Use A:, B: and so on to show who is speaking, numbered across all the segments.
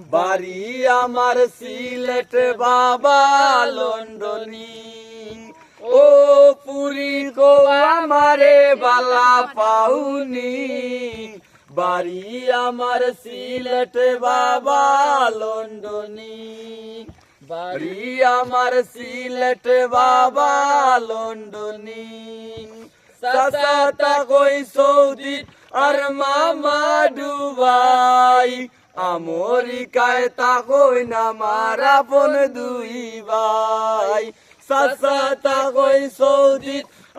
A: বাড়ি আমার সিলেট বাবা লন্ডনী। ও পুরি গো আমারে বালা পাউনি, বাড়ি আমার সিলেট বাবা লন্ডনী। বাড়ি আমার সিলেট বাবা লন্ডনী। চাচা তাকই সৌদি আর মামা দুবাই, আমেরিকায় তাকই না আমার আপন দুই ভাই। চাচা তাকই সৌদি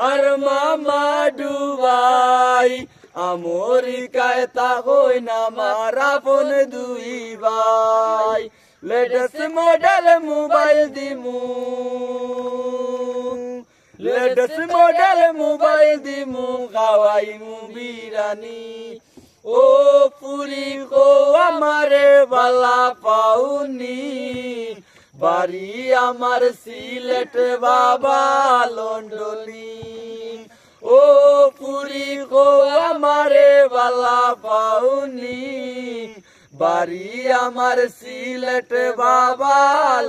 A: আর মামা দুবাই, আমেরিকায় তাকই না আমার আপন দুই ভাই। লেটেস্ট মডেল মোবাইল দিমু, লেটেস্ট মডেল মোবাইল দিমু, খাওয়াইমু বিরানি। ও পুরি গো আমারে বালা পাউনি, বাড়ি আমার সিলেট বাবা লন্ডনী। ও পুরি গো আমারে বালা পাউনি, বাড়ি আমার সিলেট বাবা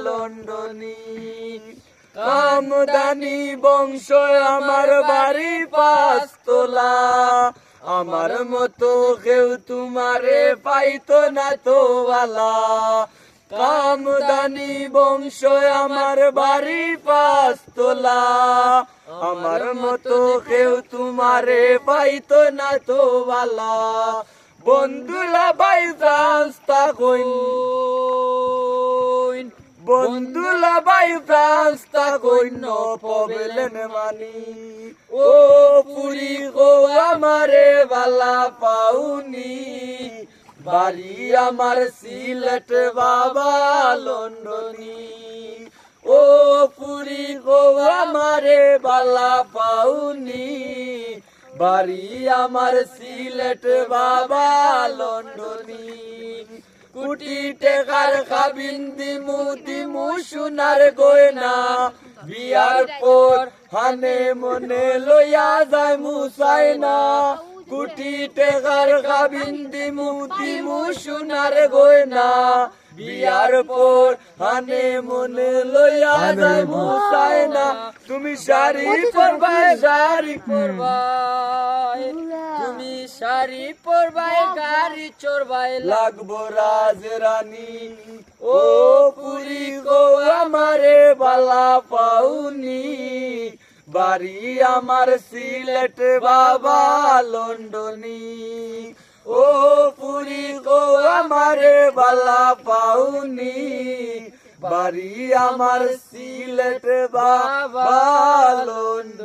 A: লন্ডনী। কামদানি বংশ আমার বাড়ি পাঁচতলা, আমার মতো কেউ তোমারে পাইতো না তো বালা। কামদানি বংশ আমার বাড়ি পাঁচতলা, আমার মতো কেউ তোমারে পাইতো না তো বালা। বন্ধুলা বাই রাস্তা কইন, বন্ধুলা বাই রাস্তা কইন পবেলেন মানি। ও পুরি গো আমারে বালা পাউনি, বাড়ি আমার সিলেট বাবা লন্ডনী। ও পুরি গো আমারে বালা পাউনি, বাড়ি আমার সিলেট বাবা লন্ডনী। কোটি টাকার খাবিন দিমু দিমু সোনার গয়না, বিয়ার পর হানে মনে লইয়া যায় মুসাইনা। কোটি টাকার খাবিন দিমু দিমু সোনার গয়না, বিয়ার পর হানে মনে লইয়া যায় মুসাইনা। তুমি শাড়ি পরবাই, শাড়ি পরবাই, তুমি শাড়ি পরবাই, গাড়ি চড়বাই, লাগবো রাজরানী। ও পুরি গো আমারে বালা পাউনি, বাড়ি আমার সিলেট বাবা লন্ডনী। ও পুরি গো আমারে বালা পাউনি, বাড়ি আমার সিলেট বাবা লন্ডনী।